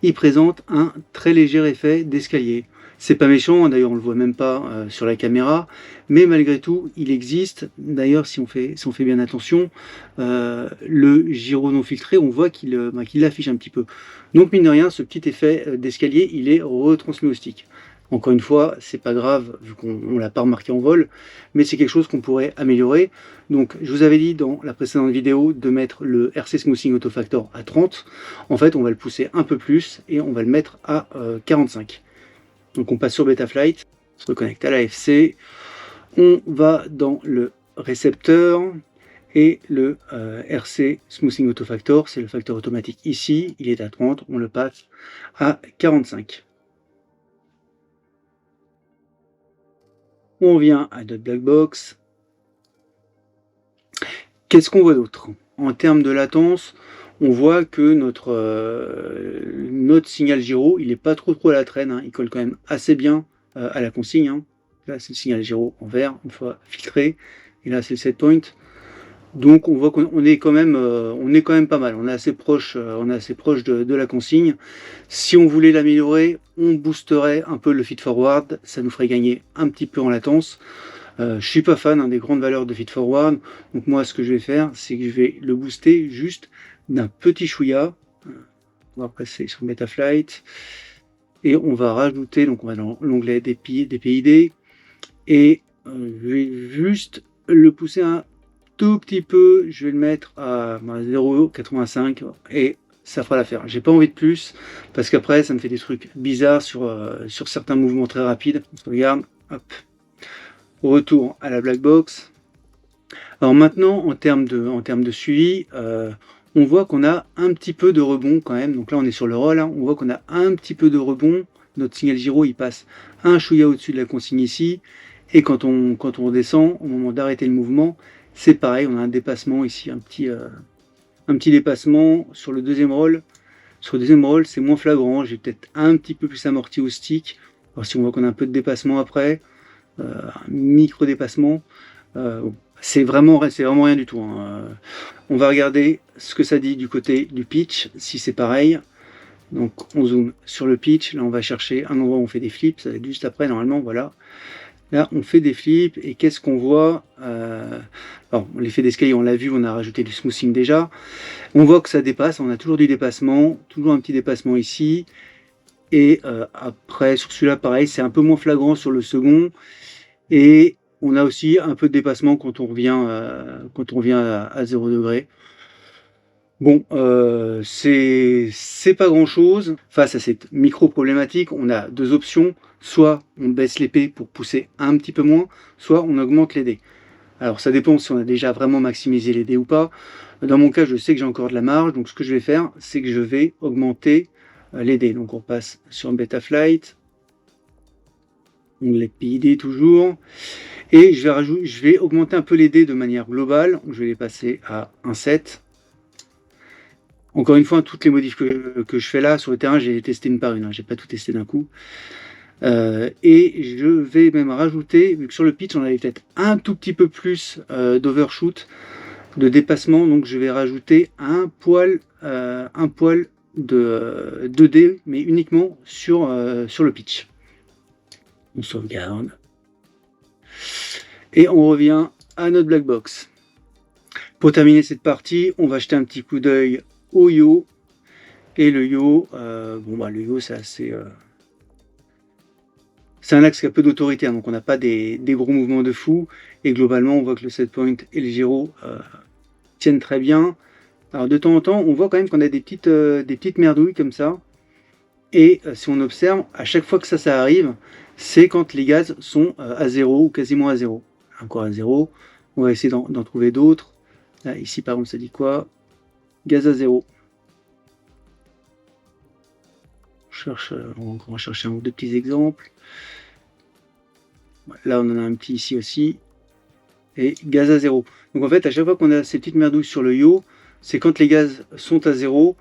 Speaker 1: il présente un très léger effet d'escalier. C'est pas méchant, d'ailleurs on le voit même pas sur la caméra, mais malgré tout il existe. D'ailleurs si on fait bien attention, le gyro non filtré, on voit qu'il l'affiche un petit peu. Donc mine de rien, ce petit effet d'escalier, il est retransmis au stick. Encore une fois, c'est pas grave vu qu'on l'a pas remarqué en vol, mais c'est quelque chose qu'on pourrait améliorer. Donc je vous avais dit dans la précédente vidéo de mettre le RC Smoothing Auto Factor à 30. En fait on va le pousser un peu plus et on va le mettre à 45. Donc on passe sur Betaflight, on se reconnecte à l'AFC, on va dans le récepteur et le RC Smoothing Auto Factor, c'est le facteur automatique ici, il est à 30, on le passe à 45. On revient à notre black box. Qu'est-ce qu'on voit d'autre? En termes de latence, on voit que notre signal gyro, il n'est pas trop à la traîne, hein. Il colle quand même assez bien à la consigne, hein. Là, c'est le signal gyro en vert, une fois filtré, et là, c'est le set point. Donc, on voit qu'on est quand même, pas mal. On est assez proche, de la consigne. Si on voulait l'améliorer, on boosterait un peu le feed forward. Ça nous ferait gagner un petit peu en latence. Je suis pas fan des grandes valeurs de feed forward. Donc moi, ce que je vais faire, c'est que je vais le booster juste d'un petit chouïa. On va passer sur Betaflight. Et on va rajouter, donc on va dans l'onglet des PID. Et je vais juste le pousser un tout petit peu. Je vais le mettre à 0,85 et ça fera l'affaire. J'ai pas envie de plus parce qu'après ça me fait des trucs bizarres sur certains mouvements très rapides. On se regarde, hop. Retour à la black box. Alors maintenant, en termes de suivi, on voit qu'on a un petit peu de rebond quand même. Donc là, on est sur le roll, hein. On voit qu'on a un petit peu de rebond. Notre signal gyro, il passe un chouïa au-dessus de la consigne ici. Et quand on redescend, au moment d'arrêter le mouvement, c'est pareil. On a un dépassement ici, un petit dépassement sur le deuxième roll. Sur le deuxième roll, c'est moins flagrant. J'ai peut-être un petit peu plus amorti au stick. Alors si on voit qu'on a un peu de dépassement après, un micro dépassement, c'est vraiment rien du tout, hein. On va regarder ce que ça dit du côté du pitch, si c'est pareil. Donc on zoome sur le pitch, là on va chercher un endroit où on fait des flips, ça va être juste après normalement, voilà. Là on fait des flips et qu'est-ce qu'on voit? Alors l'effet d'escalier on l'a vu, on a rajouté du smoothing déjà. On voit que ça dépasse, on a toujours du dépassement, toujours un petit dépassement ici. Et après sur celui-là pareil, c'est un peu moins flagrant sur le second. Et on a aussi un peu de dépassement quand on revient à 0 degré. Bon, c'est pas grand chose. Face à cette micro problématique, on a deux options. Soit on baisse l'épée pour pousser un petit peu moins, soit on augmente les dés. Alors ça dépend si on a déjà vraiment maximisé les dés ou pas. Dans mon cas, je sais que j'ai encore de la marge, donc ce que je vais faire, c'est que je vais augmenter les dés. Donc on passe sur Betaflight. Onglet PID toujours. Et je vais augmenter un peu les dés de manière globale. Je vais les passer à 1,7. Encore une fois, toutes les modifs que je fais là sur le terrain, j'ai testé une par une. J'ai pas tout testé d'un coup. Et je vais même rajouter, vu que sur le pitch, on avait peut-être un tout petit peu plus d'overshoot, de dépassement. Donc je vais rajouter un poil de dés, mais uniquement sur le pitch. On sauvegarde. Et on revient à notre black box. Pour terminer cette partie, on va jeter un petit coup d'œil au yo. Et le yo, le yo c'est assez... c'est un axe qui a peu d'autorité, hein, donc on n'a pas des gros mouvements de fou. Et globalement, on voit que le set point et le gyro tiennent très bien. Alors de temps en temps, on voit quand même qu'on a des petites merdouilles comme ça. Et si on observe, à chaque fois que ça arrive, c'est quand les gaz sont à 0 ou quasiment à 0. Encore à 0. On va essayer d'en trouver d'autres. Là, ici, par exemple, ça dit quoi? Gaz à 0. On va chercher un ou deux petits exemples. Là, on en a un petit ici aussi. Et gaz à 0. Donc en fait, à chaque fois qu'on a ces petites merdouilles sur le yo, c'est quand les gaz sont à 0.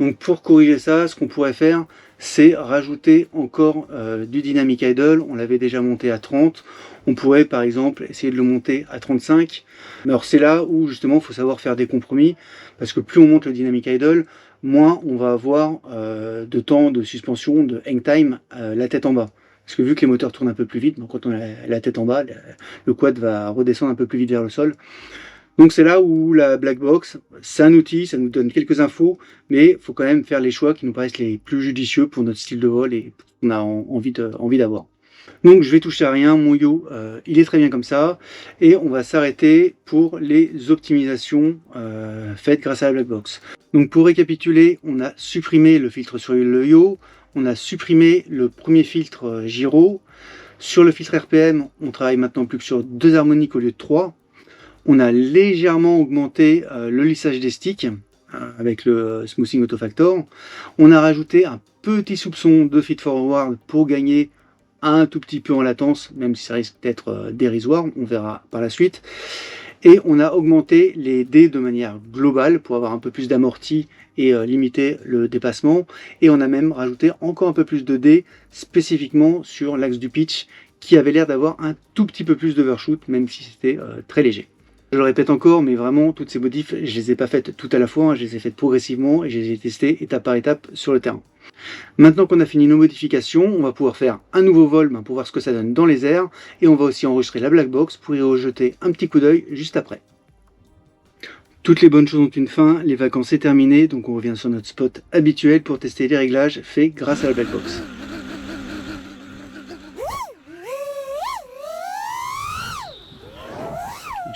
Speaker 1: Donc pour corriger ça, ce qu'on pourrait faire, c'est rajouter encore du dynamic idle. On l'avait déjà monté à 30. On pourrait par exemple essayer de le monter à 35. Alors c'est là où justement il faut savoir faire des compromis, parce que plus on monte le dynamic idle, moins on va avoir de temps de suspension, de hang time, la tête en bas. Parce que vu que les moteurs tournent un peu plus vite, donc quand on a la tête en bas, le quad va redescendre un peu plus vite vers le sol. Donc c'est là où la black box, c'est un outil, ça nous donne quelques infos, mais il faut quand même faire les choix qui nous paraissent les plus judicieux pour notre style de vol et qu'on a envie d'avoir. Donc je vais toucher à rien, mon yo, il est très bien comme ça, et on va s'arrêter pour les optimisations faites grâce à la black box. Donc pour récapituler, on a supprimé le filtre sur le yo, on a supprimé le premier filtre gyro. Sur le filtre RPM, on travaille maintenant plus que sur 2 harmoniques au lieu de 3. On a légèrement augmenté le lissage des sticks avec le smoothing autofactor. On a rajouté un petit soupçon de feed forward pour gagner un tout petit peu en latence, même si ça risque d'être dérisoire, on verra par la suite. Et on a augmenté les dés de manière globale pour avoir un peu plus d'amorti et limiter le dépassement. Et on a même rajouté encore un peu plus de dés spécifiquement sur l'axe du pitch qui avait l'air d'avoir un tout petit peu plus d'overshoot, même si c'était très léger. Je le répète encore, mais vraiment, toutes ces modifs, je les ai pas faites tout à la fois, hein, je les ai faites progressivement et je les ai testées étape par étape sur le terrain. Maintenant qu'on a fini nos modifications, on va pouvoir faire un nouveau vol pour voir ce que ça donne dans les airs, et on va aussi enregistrer la black box pour y rejeter un petit coup d'œil juste après. Toutes les bonnes choses ont une fin, les vacances est terminé, donc on revient sur notre spot habituel pour tester les réglages faits grâce à la black box.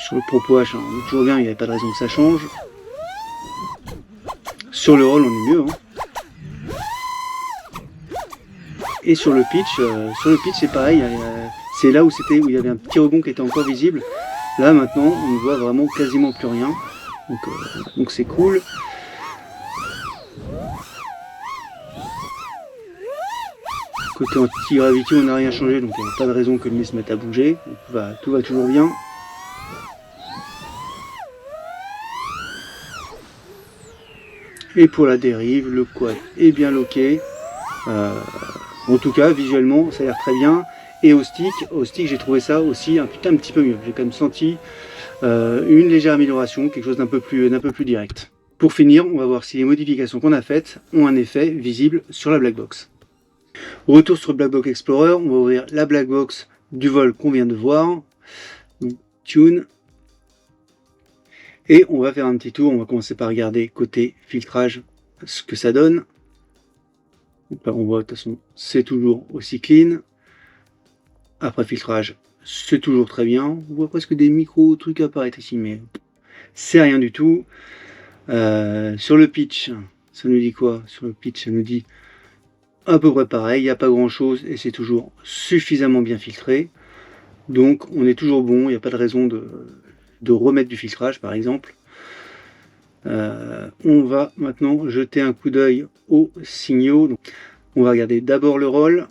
Speaker 1: Sur le propos H, on est toujours bien, il n'y avait pas de raison que ça change. Sur le roll, on est mieux. Et sur le pitch c'est pareil, c'est là où il y avait un petit rebond qui était encore visible. Là maintenant, on ne voit vraiment quasiment plus rien. Donc c'est cool. Côté anti-gravity, on n'a rien changé, donc il n'y a pas de raison que le nez se mette à bouger. Tout va toujours bien. Et pour la dérive, le quad est bien loqué. En tout cas, visuellement, ça a l'air très bien. Et au stick, j'ai trouvé ça aussi un petit peu mieux. J'ai quand même senti une légère amélioration, quelque chose d'un peu plus direct. Pour finir, on va voir si les modifications qu'on a faites ont un effet visible sur la black box. Retour sur Black Box Explorer, on va ouvrir la black box du vol qu'on vient de voir. Donc, tune. Et on va faire un petit tour, on va commencer par regarder côté filtrage ce que ça donne. Donc là on voit de toute façon c'est toujours aussi clean. Après filtrage c'est toujours très bien. On voit presque des micro trucs apparaître ici mais c'est rien du tout. Sur le pitch, ça nous dit quoi? Sur le pitch ça nous dit à peu près pareil, il n'y a pas grand chose et c'est toujours suffisamment bien filtré. Donc on est toujours bon, il n'y a pas de raison de remettre du filtrage par exemple. On va maintenant jeter un coup d'œil aux signaux. Donc, on va regarder d'abord le roll.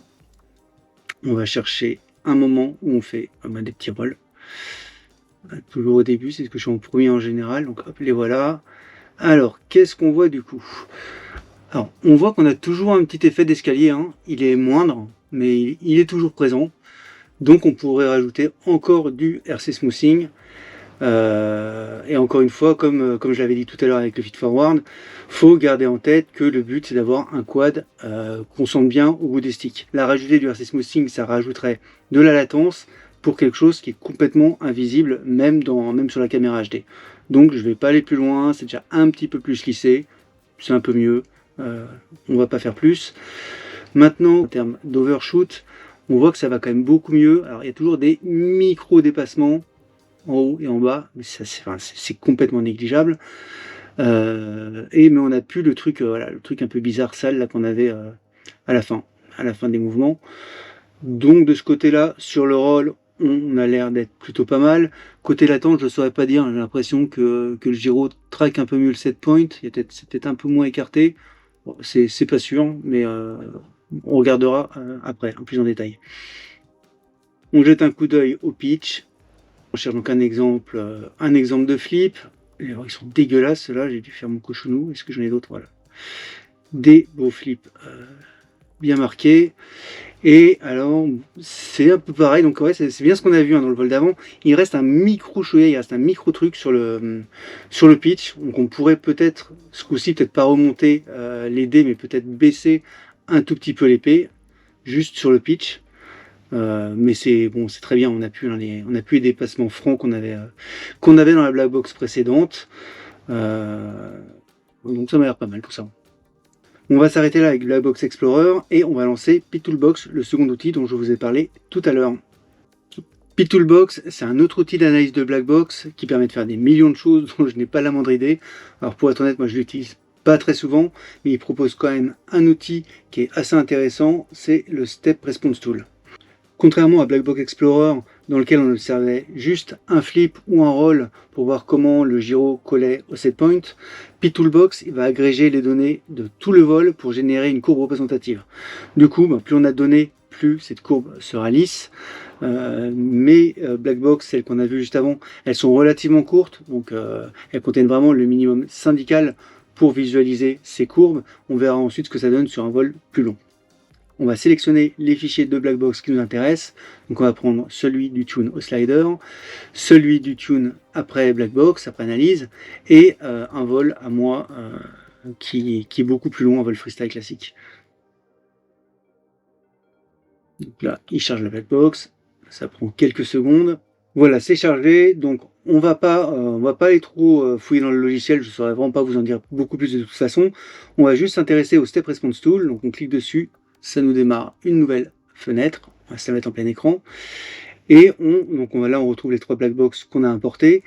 Speaker 1: On va chercher un moment où on fait des petits rolls. Toujours au début, c'est ce que je fais en premier en général. Donc hop, les voilà. Alors, qu'est-ce qu'on voit du coup? Alors, on voit qu'on a toujours un petit effet d'escalier. Hein. Il est moindre, mais il est toujours présent. Donc on pourrait rajouter encore du RC Smoothing. Et encore une fois, comme je l'avais dit tout à l'heure avec le feed forward, faut garder en tête que le but c'est d'avoir un quad qu'on sente bien au bout des sticks. La rajouter du RC Smoothing, ça rajouterait de la latence pour quelque chose qui est complètement invisible, même sur la caméra HD. Donc je vais pas aller plus loin, c'est déjà un petit peu plus lissé, c'est un peu mieux, on va pas faire plus. Maintenant, en termes d'overshoot, on voit que ça va quand même beaucoup mieux. Alors il y a toujours des micro-dépassements en haut et en bas, mais c'est complètement négligeable. Mais on n'a plus le truc, le truc un peu bizarre, sale là qu'on avait à la fin des mouvements. Donc de ce côté-là, sur le roll, on a l'air d'être plutôt pas mal. Côté latence, je ne saurais pas dire. J'ai l'impression que le gyro traque un peu mieux le set point. C'est peut-être un peu moins écarté. Bon, c'est pas sûr, mais on regardera après, en plus en détail. On jette un coup d'œil au pitch. On cherche donc un exemple de flip. Ils sont dégueulasses, ceux-là, j'ai dû faire mon cochonou. Est-ce que j'en ai d'autres? Voilà. Des beaux flips bien marqués. Et alors, c'est un peu pareil. Donc ouais, c'est bien ce qu'on a vu dans le vol d'avant. Il reste un micro chouïa, il reste un micro truc sur le pitch. Donc on pourrait peut-être, ce coup-ci, peut-être pas remonter les dés, mais peut-être baisser un tout petit peu l'épée, juste sur le pitch. Mais c'est bon, c'est très bien. On a plus les dépassements francs qu'on avait dans la black box précédente. Donc ça m'a l'air pas mal tout ça. On va s'arrêter là avec Black Box Explorer et on va lancer PitToolbox, le second outil dont je vous ai parlé tout à l'heure. PitToolbox, c'est un autre outil d'analyse de black box qui permet de faire des millions de choses dont je n'ai pas la moindre idée. Alors pour être honnête, moi je l'utilise pas très souvent, mais il propose quand même un outil qui est assez intéressant, c'est le Step Response Tool. Contrairement à Black Box Explorer, dans lequel on observait juste un flip ou un roll pour voir comment le gyro collait au set point, PitToolbox va agréger les données de tout le vol pour générer une courbe représentative. Du coup, plus on a de données, plus cette courbe sera lisse. Mes black box, celles qu'on a vues juste avant, elles sont relativement courtes, donc elles contiennent vraiment le minimum syndical pour visualiser ces courbes. On verra ensuite ce que ça donne sur un vol plus long. On va sélectionner les fichiers de black box qui nous intéressent. Donc on va prendre celui du tune au slider, celui du tune après black box, après analyse, et un vol à moi qui est beaucoup plus long, un vol freestyle classique. Donc là, il charge la black box, ça prend quelques secondes. Voilà, c'est chargé, donc on va pas aller trop fouiller dans le logiciel, je ne saurais vraiment pas vous en dire beaucoup plus de toute façon. On va juste s'intéresser au Step Response Tool, donc on clique dessus, ça nous démarre une nouvelle fenêtre, on va se la mettre en plein écran, et là on retrouve les 3 black box qu'on a importés,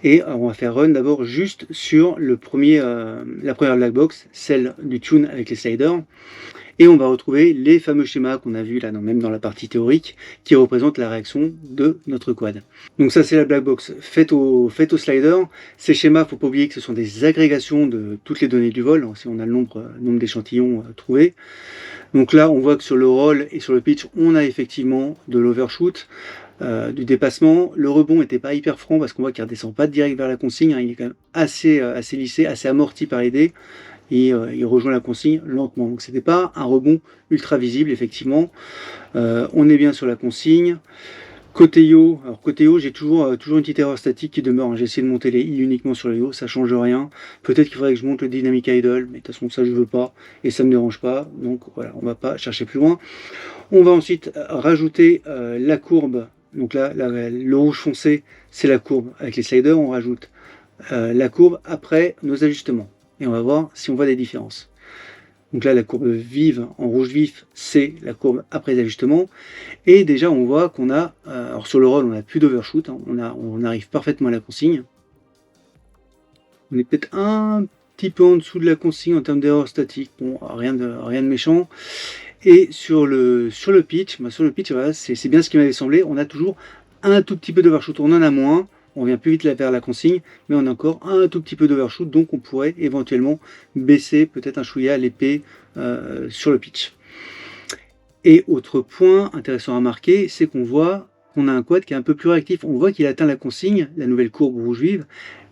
Speaker 1: et on va faire run d'abord juste sur la première black box, celle du tune avec les sliders. Et on va retrouver les fameux schémas qu'on a vus là, même dans la partie théorique, qui représentent la réaction de notre quad. Donc ça, c'est la black box faite au slider. Ces schémas, il ne faut pas oublier que ce sont des agrégations de toutes les données du vol, si on a le nombre d'échantillons trouvés. Donc là, on voit que sur le roll et sur le pitch, on a effectivement de l'overshoot, du dépassement. Le rebond n'était pas hyper franc parce qu'on voit qu'il ne redescend pas direct vers la consigne. Il est quand même assez lissé, assez amorti par les dés. Et il rejoint la consigne lentement. Donc c'était pas un rebond ultra visible, effectivement. On est bien sur la consigne. Côté yaw, j'ai toujours une petite erreur statique qui demeure. J'ai essayé de monter les i uniquement sur le yaw, ça change rien. Peut-être qu'il faudrait que je monte le dynamic idle, mais de toute façon ça je veux pas et ça me dérange pas. Donc voilà, on va pas chercher plus loin. On va ensuite rajouter la courbe. Donc là, le rouge foncé, c'est la courbe avec les sliders. On rajoute la courbe après nos ajustements. Et on va voir si on voit des différences. Donc là, la courbe vive, en rouge vif, c'est la courbe après les ajustements. Et déjà, on voit qu'on a, alors sur le roll, on n'a plus d'overshoot, on arrive parfaitement à la consigne. On est peut-être un petit peu en dessous de la consigne en termes d'erreur statique. Bon, rien de méchant. Et sur le pitch, voilà, c'est bien ce qui m'avait semblé. On a toujours un tout petit peu d'overshoot. On en a moins. On vient plus vite vers la consigne, mais on a encore un tout petit peu d'overshoot, donc on pourrait éventuellement baisser peut-être un chouïa l'épée sur le pitch. Et autre point intéressant à marquer, c'est qu'on voit qu'on a un quad qui est un peu plus réactif. On voit qu'il atteint la consigne, la nouvelle courbe rouge vive,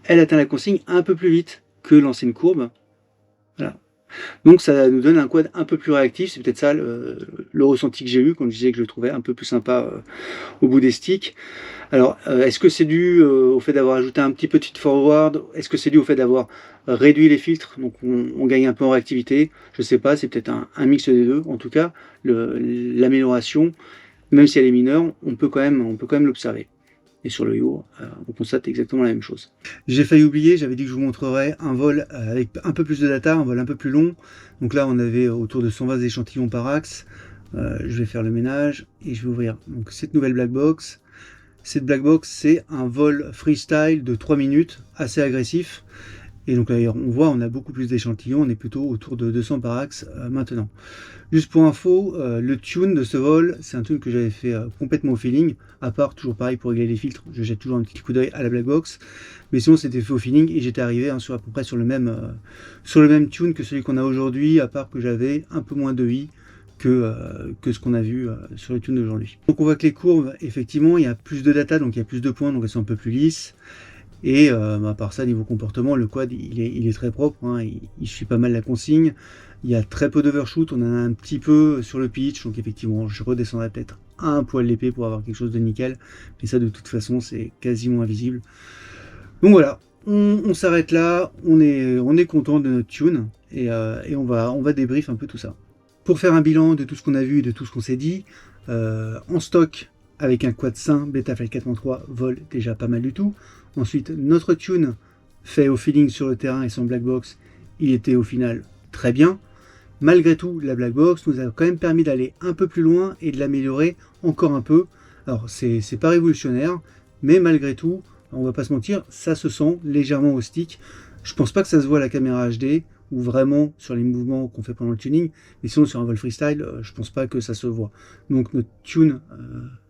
Speaker 1: elle atteint la consigne un peu plus vite que l'ancienne courbe. Voilà. Donc ça nous donne un quad un peu plus réactif, c'est peut-être ça le ressenti que j'ai eu quand je disais que je le trouvais un peu plus sympa au bout des sticks. Alors, est-ce que c'est dû au fait d'avoir ajouté un petit feed forward? Est-ce que c'est dû au fait d'avoir réduit les filtres? Donc on gagne un peu en réactivité. Je ne sais pas, c'est peut-être un mix des deux. En tout cas, l'amélioration, même si elle est mineure, on peut quand même l'observer. Et sur le yaw, on constate exactement la même chose. J'ai failli oublier, j'avais dit que je vous montrerais un vol avec un peu plus de data, un vol un peu plus long. Donc là, on avait autour de 120 échantillons par axe. Je vais faire le ménage et je vais ouvrir donc, cette nouvelle black box. Cette black box, c'est un vol freestyle de 3 minutes, assez agressif. Et donc là, on voit, on a beaucoup plus d'échantillons, on est plutôt autour de 200 par axe maintenant. Juste pour info, le tune de ce vol, c'est un tune que j'avais fait complètement au feeling, à part, toujours pareil, pour régler les filtres, je jette toujours un petit coup d'œil à la black box. Mais sinon, c'était fait au feeling et j'étais arrivé sur à peu près sur le même tune que celui qu'on a aujourd'hui, à part que j'avais un peu moins de i que ce qu'on a vu sur le tune d'aujourd'hui. Donc on voit que les courbes, effectivement, il y a plus de data, donc il y a plus de points, donc elles sont un peu plus lisses. Et à part ça, niveau comportement, le quad il est très propre, hein, il suit pas mal la consigne. Il y a très peu d'overshoot, on en a un petit peu sur le pitch, donc effectivement je redescendrai peut-être un poil l'épée pour avoir quelque chose de nickel. Mais ça de toute façon c'est quasiment invisible. Donc voilà, on s'arrête là, on est content de notre tune et on va débrief un peu tout ça. Pour faire un bilan de tout ce qu'on a vu et de tout ce qu'on s'est dit, en stock avec un quad sain, Betaflight 4.3 vole déjà pas mal du tout. Ensuite, notre tune fait au feeling sur le terrain et son black box, il était au final très bien. Malgré tout, la black box nous a quand même permis d'aller un peu plus loin et de l'améliorer encore un peu. Alors, c'est pas révolutionnaire, mais malgré tout, on va pas se mentir, ça se sent légèrement au stick. Je pense pas que ça se voit à la caméra HD, ou vraiment sur les mouvements qu'on fait pendant le tuning, mais sinon sur un vol freestyle, je pense pas que ça se voit. Donc notre tune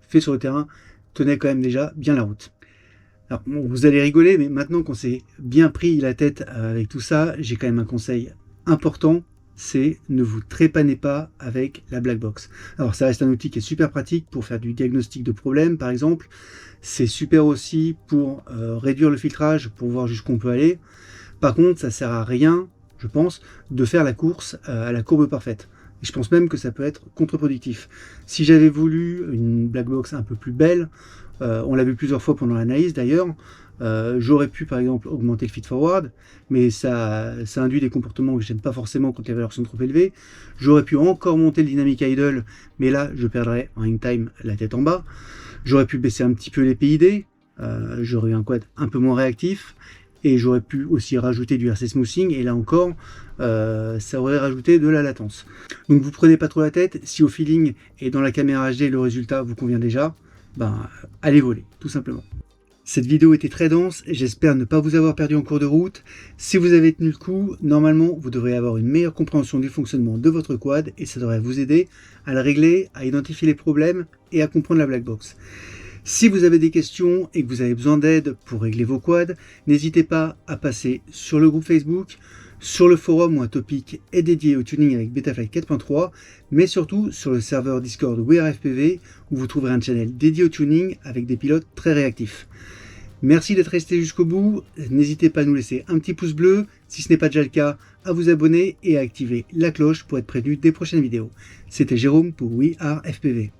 Speaker 1: fait sur le terrain tenait quand même déjà bien la route. Alors bon, vous allez rigoler, mais maintenant qu'on s'est bien pris la tête avec tout ça, j'ai quand même un conseil important c'est ne vous trépanez pas avec la black box. Alors ça reste un outil qui est super pratique pour faire du diagnostic de problèmes par exemple. C'est super aussi pour réduire le filtrage, pour voir jusqu'où on peut aller. Par contre, ça sert à rien, je pense, de faire la course à la courbe parfaite. Et je pense même que ça peut être contre-productif. Si j'avais voulu une black box un peu plus belle, on l'a vu plusieurs fois pendant l'analyse d'ailleurs, j'aurais pu par exemple augmenter le feed-forward, mais ça induit des comportements que je n'aime pas forcément quand les valeurs sont trop élevées. J'aurais pu encore monter le dynamic idle, mais là je perdrais en hang time la tête en bas. J'aurais pu baisser un petit peu les PID, j'aurais eu un quad un peu moins réactif, et j'aurais pu aussi rajouter du RC smoothing, et là encore, ça aurait rajouté de la latence. Donc vous prenez pas trop la tête, si au feeling et dans la caméra HD le résultat vous convient déjà, ben allez voler, tout simplement. Cette vidéo était très dense, j'espère ne pas vous avoir perdu en cours de route. Si vous avez tenu le coup, normalement vous devrez avoir une meilleure compréhension du fonctionnement de votre quad et ça devrait vous aider à le régler, à identifier les problèmes et à comprendre la black box. Si vous avez des questions et que vous avez besoin d'aide pour régler vos quads, n'hésitez pas à passer sur le groupe Facebook, sur le forum où un topic est dédié au tuning avec Betaflight 4.3, mais surtout sur le serveur Discord WeAreFPV où vous trouverez un channel dédié au tuning avec des pilotes très réactifs. Merci d'être resté jusqu'au bout, n'hésitez pas à nous laisser un petit pouce bleu, si ce n'est pas déjà le cas, à vous abonner et à activer la cloche pour être prévenu des prochaines vidéos. C'était Jérôme pour WeAreFPV.